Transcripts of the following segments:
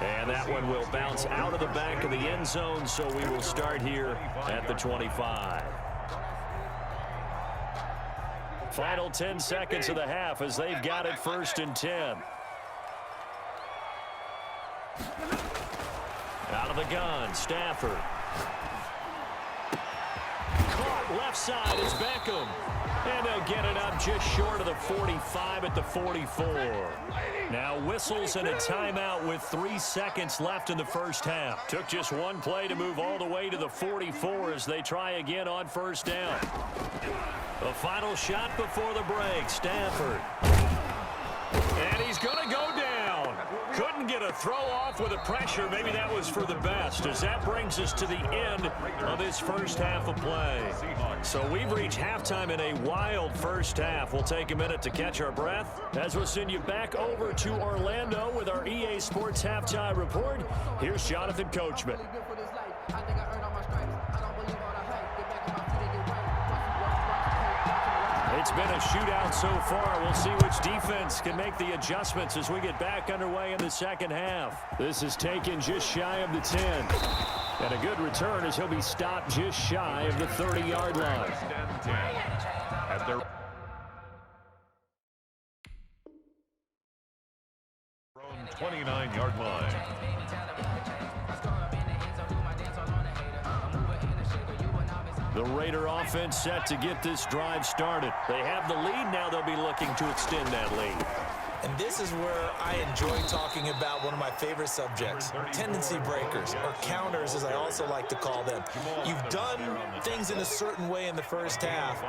And that one will bounce out of the back of the end zone, so we will start here at the 25. Final 10 seconds of the half as they've got it 1st and 10. Out of the gun, Stafford. Caught left side is Beckham. And they'll get it up just short of the 45 at the 44. Now whistles and a timeout with 3 seconds left in the first half. Took just one play to move all the way to the 44 as they try again on 1st down. The final shot before the break, Stafford. And he's going to go down. Couldn't get a throw off with the pressure. Maybe that was for the best, as that brings us to the end of this first half of play. So we've reached halftime in a wild first half. We'll take a minute to catch our breath as we'll send you back over to Orlando with our EA Sports Halftime Report. Here's Jonathan Coachman. It's been a shootout so far. We'll see which defense can make the adjustments as we get back underway in the second half. This is taken just shy of the 10. And a good return as he'll be stopped just shy of the 30-yard line. At their 29-yard line. The Raider offense set to get this drive started. They have the lead. Now they'll be looking to extend that lead. And this is where I enjoy talking about one of my favorite subjects, tendency breakers, or counters as I also like to call them. You've done things in a certain way in the first half,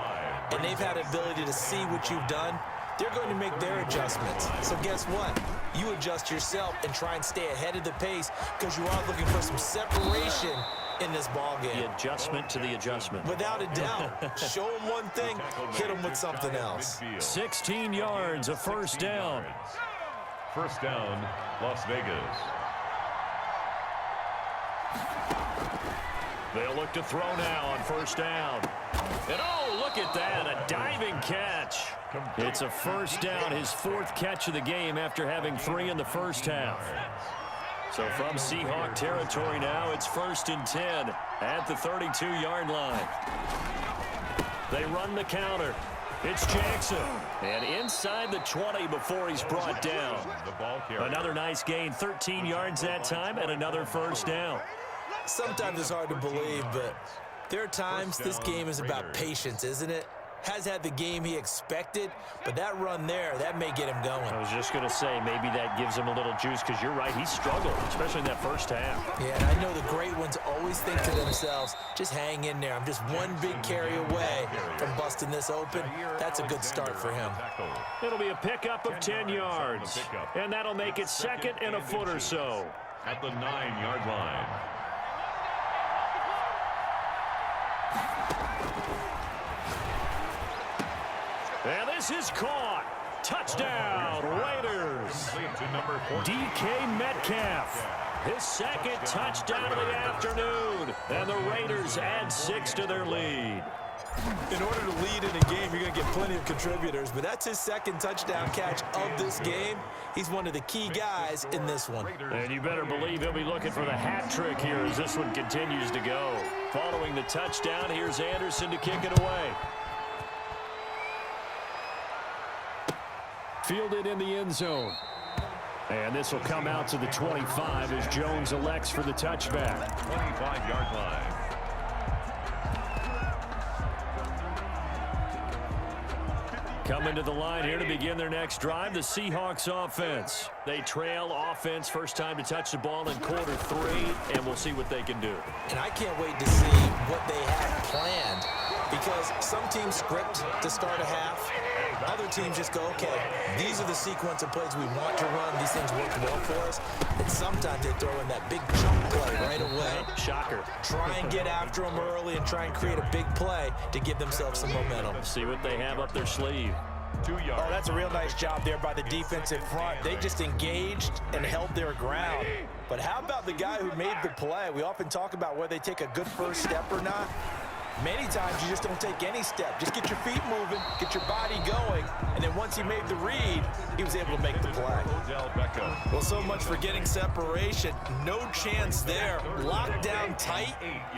and they've had the ability to see what you've done. They're going to make their adjustments. So guess what? You adjust yourself and try and stay ahead of the pace because you are looking for some separation in this ball game. The adjustment to the adjustment. Without a doubt. Show them one thing, hit them with something else. 16 yards, a first down. First down, Las Vegas. They'll look to throw now on first down. And oh, look at that, a diving catch. It's a first down, his 4th catch of the game after having 3 in the first half. So from Seahawk territory now, it's 1st and 10 at the 32-yard line. They run the counter. It's Jackson. And inside the 20 before he's brought down. Another nice gain, 13 yards that time, and another first down. Sometimes it's hard to believe, but there are times this game is about patience, isn't it? Has had the game he expected, but that run there, that may get him going. I was just going to say, maybe that gives him a little juice, because you're right, he struggled, especially in that first half. Yeah, and I know the great ones always think to themselves, just hang in there. I'm just one big carry away from busting this open. That's a good start for him. It'll be a pickup of 10 yards, and that'll make it 2nd and a foot or so. At the 9-yard line. And this is caught. Touchdown, Raiders. DK Metcalf. His 2nd touchdown of the afternoon. And the Raiders add 6 to their lead. In order to lead in a game, you're going to get plenty of contributors, but that's his 2nd touchdown catch of this game. He's one of the key guys in this one. And you better believe he'll be looking for the hat trick here as this one continues to go. Following the touchdown, here's Anderson to kick it away. Fielded in the end zone. And this will come out to the 25 as Jones elects for the touchback. 25-yard line. Coming to the line here to begin their next drive, the Seahawks offense. They trail offense, first time to touch the ball in quarter 3, and we'll see what they can do. And I can't wait to see what they have planned, because some teams script to start a half. Other teams just go, okay, these are the sequence of plays we want to run. These things work well for us. And sometimes they throw in that big chunk play right away. Shocker. Try and get after them early and try and create a big play to give themselves some momentum. See what they have up their sleeve. 2 yards. Oh, that's a real nice job there by the defensive front. They just engaged and held their ground. But how about the guy who made the play? We often talk about whether they take a good first step or not. Many times you just don't take any step. Just get your feet moving, get your body going, and then once he made the read, he was able to make the play. Odell Beckham. Well, so much for getting separation. No chance there. Locked down tight,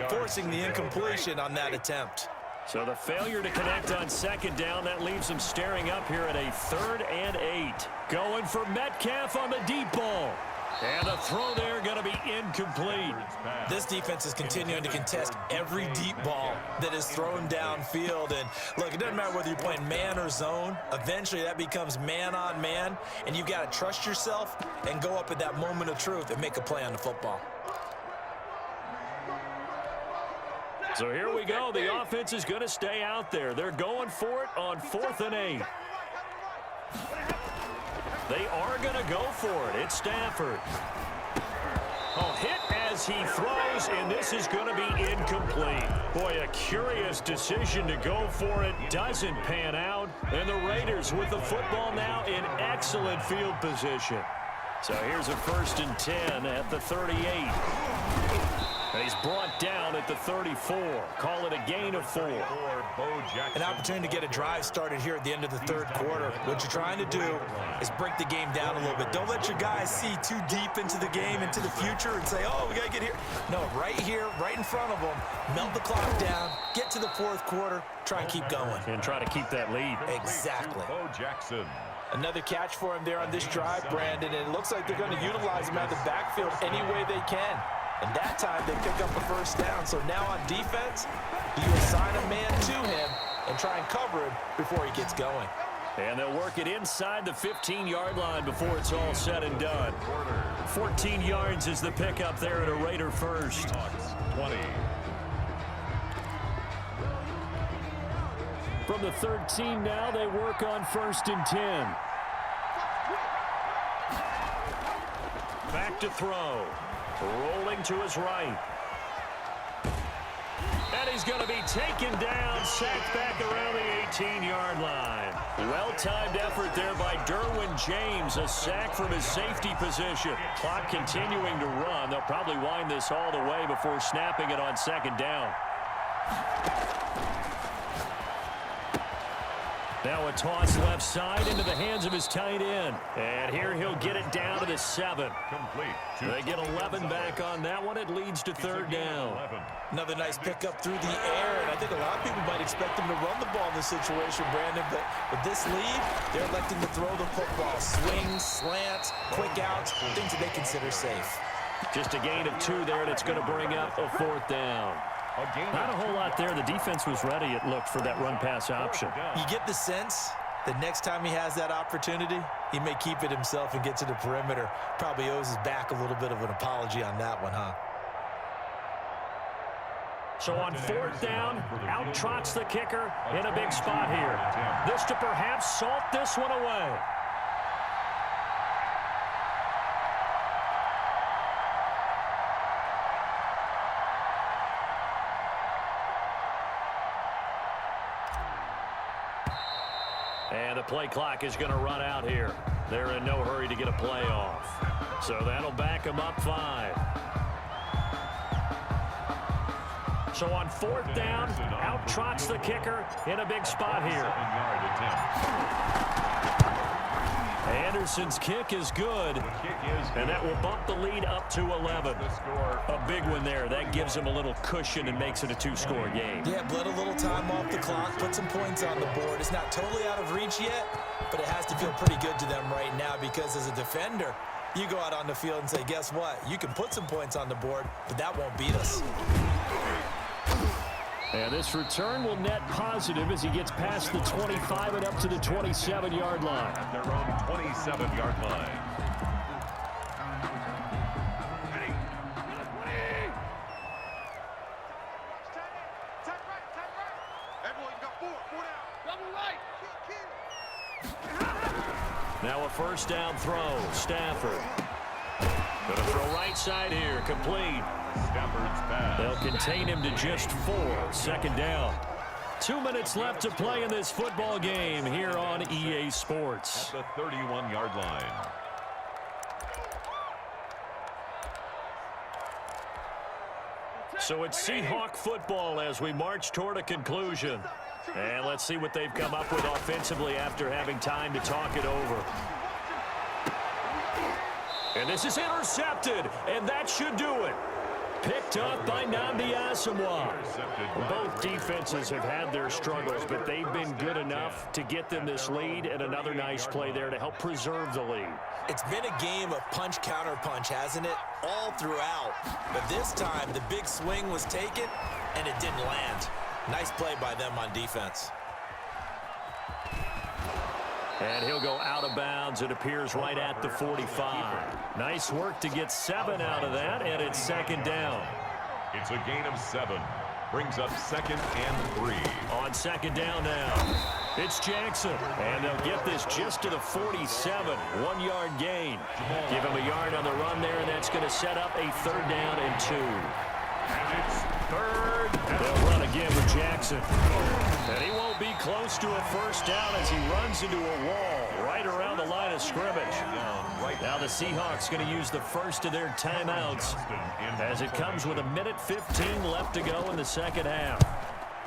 forcing the incompletion on that attempt. So the failure to connect on second down, that leaves him staring up here at a 3rd and 8. Going for Metcalf on the deep ball. And the throw there going to be incomplete. This defense is continuing to contest every deep ball that is thrown downfield. And look, it doesn't matter whether you're playing man or zone. Eventually that becomes man on man. And you've got to trust yourself and go up at that moment of truth and make a play on the football. So here we go. The offense is going to stay out there. They're going for it on 4th and 8. They are going to go for it. It's Stafford. Oh, hit as he throws, and this is going to be incomplete. Boy, a curious decision to go for it. Doesn't pan out. And the Raiders with the football now in excellent field position. So here's a 1st and 10 at the 38. And he's brought down at the 34. Call it a gain of 4. An opportunity to get a drive started here at the end of the 3rd quarter. What you're trying to do is break the game down a little bit. Don't let your guys see too deep into the game, into the future, and say, oh, we got to get here. No, right here, right in front of them, melt the clock down, get to the 4th quarter, try and keep going. And try to keep that lead. Exactly. Bo Jackson. Another catch for him there on this drive, Brandon, and it looks like they're going to utilize him out of the backfield any way they can. And that time they pick up a 1st down. So now on defense, you assign a man to him and try and cover him before he gets going. And they'll work it inside the 15-yard line before it's all said and done. 14 yards is the pickup there at a Raider first. 20. From the 13 now, they work on 1st and 10. Back to throw. Rolling to his right. And he's going to be taken down, sacked back around the 18-yard line. Well-timed effort there by Derwin James, a sack from his safety position. Clock continuing to run. They'll probably wind this all the way before snapping it on 2nd down. Now a toss left side into the hands of his tight end. And here he'll get it down to the 7. Complete. They get 11 back on that one. It leads to 3rd down. Another nice pickup through the air, and I think a lot of people might expect him to run the ball in this situation, Brandon, but with this lead, they're electing to throw the football. Swings, slants, quick outs, things that they consider safe. Just a gain of 2 there, and it's going to bring up a 4th down. Not a whole lot there. The defense was ready, it looked, for that run-pass option. You get the sense that next time he has that opportunity, he may keep it himself and get to the perimeter. Probably owes his back a little bit of an apology on that one, huh? So on 4th down, out trots the kicker in a big spot here. This to perhaps salt this one away. And the play clock is going to run out here. They're in no hurry to get a play off. So that'll back them up 5. So on 4th down, out trots the kicker in a big spot here. Anderson's kick is good, and that will bump the lead up to 11. A big one there. That gives them a little cushion and makes it a 2-score game. Yeah, bled a little time off the clock, put some points on the board. It's not totally out of reach yet, but it has to feel pretty good to them right now because as a defender, you go out on the field and say, guess what? You can put some points on the board, but that won't beat us. And this return will net positive as he gets past the 25 and up to the 27-yard line. At their own 27-yard line. Now a 1st down throw. Stafford. Going to throw right side here. Complete. Stafford's pass. They'll contain him to just 4. 2nd down. 2 minutes left to play in this football game here on EA Sports. At the 31-yard line. So it's Seahawk football as we march toward a conclusion. And let's see what they've come up with offensively after having time to talk it over. And this is intercepted, and that should do it. Picked up by Nnamdi Asomugha. Both defenses have had their struggles, but they've been good enough to get them this lead, and another nice play there to help preserve the lead. It's been a game of punch-counter-punch, hasn't it? All throughout. But this time, the big swing was taken, and it didn't land. Nice play by them on defense. And he'll go out of bounds. It appears right at the 45. Nice work to get 7 out of that, and it's second down. It's a gain of 7. Brings up 2nd and 3. On second down now, it's Jackson. And they'll get this just to the 47. 1-yard gain. Give him a yard on the run there, and that's going to set up a 3rd down and 2. And it's 3rd down. They'll run again with Jackson. And he won't be close to a first down as he runs into a wall right around the line of scrimmage. Now the Seahawks going to use the first of their timeouts as it comes with 1:15 left to go in the second half.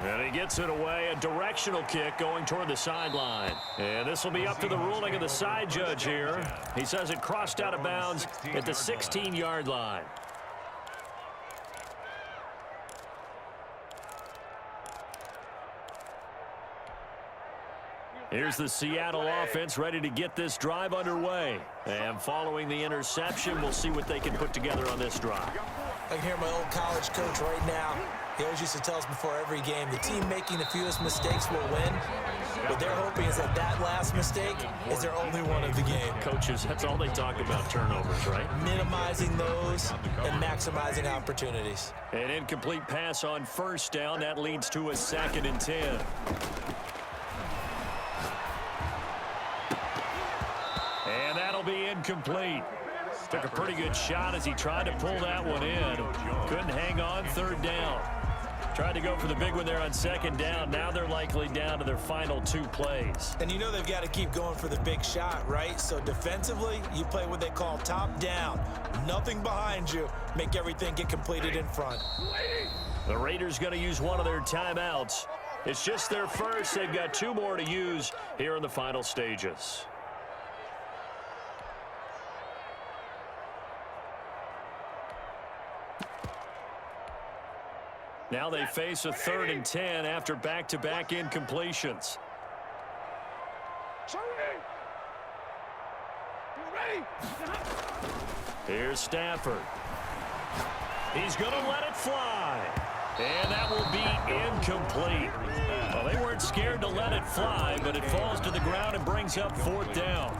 And he gets it away, a directional kick going toward the sideline. And this will be up to the ruling of the side judge here. He says it crossed out of bounds at the 16-yard line. Here's the Seattle offense ready to get this drive underway. And following the interception, we'll see what they can put together on this drive. I can hear my old college coach right now. He always used to tell us before every game, the team making the fewest mistakes will win. What they're hoping is that that last mistake is their only one of the game. Coaches, that's all they talk about, turnovers, right? Minimizing those and maximizing opportunities. An incomplete pass on first down. That leads to a 2nd and 10. And that'll be incomplete. Took a pretty good shot as he tried to pull that one in. Couldn't hang on, 3rd down. Tried to go for the big one there on 2nd down. Now they're likely down to their final 2 plays. And you know they've got to keep going for the big shot, right? So defensively, you play what they call top down. Nothing behind you. Make everything get completed in front. The Raiders going to use one of their timeouts. It's just their first. They've got 2 more to use here in the final stages. Now they face a 3rd and 10 after back-to-back incompletions. Here's Stafford. He's going to let it fly. And that will be incomplete. Well, they weren't scared to let it fly, but it falls to the ground and brings up 4th down.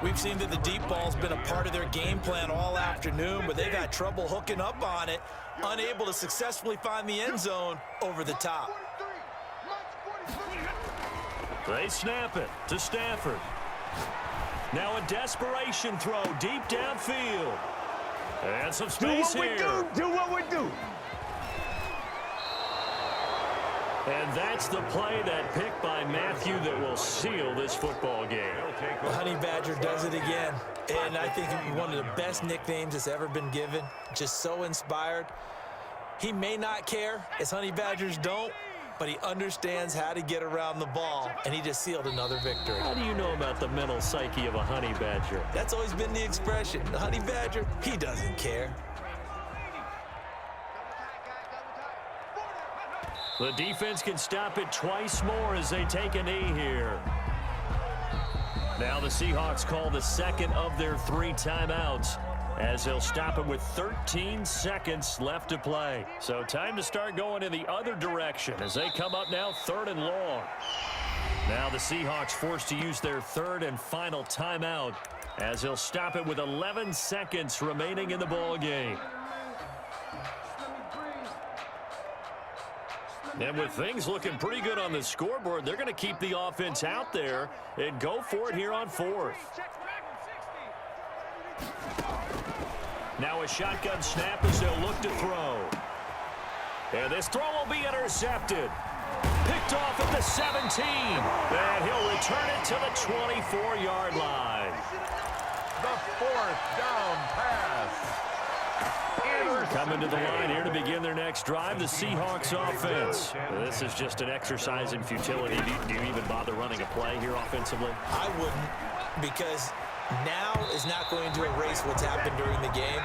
We've seen that the deep ball's been a part of their game plan all afternoon, but they've had trouble hooking up on it, unable to successfully find the end zone over the top. They snap it to Stafford. Now a desperation throw deep downfield. And some space here. Do what we do. And that's the play, that pick by Matthew, that will seal this football game. The Honey Badger does it again. And I think one of the best nicknames that's ever been given. Just so inspired. He may not care, as Honey Badgers don't, but he understands how to get around the ball, and he just sealed another victory. How do you know about the mental psyche of a Honey Badger? That's always been the expression. The Honey Badger, he doesn't care. The defense can stop it twice more as they take a knee here. Now the Seahawks call the 2nd of their 3 timeouts as they'll stop it with 13 seconds left to play. So time to start going in the other direction as they come up now 3rd and long. Now the Seahawks forced to use their 3rd and final timeout as they'll stop it with 11 seconds remaining in the ball game. And with things looking pretty good on the scoreboard, they're going to keep the offense out there and go for it here on 4th. Now a shotgun snap as they'll look to throw. And this throw will be intercepted. Picked off at the 17. And he'll return it to the 24-yard line. The 4th down pass. Coming to the line here to begin their next drive, the Seahawks offense. This is just an exercise in futility. Do you even bother running a play here offensively? I wouldn't, because now is not going to erase what's happened during the game.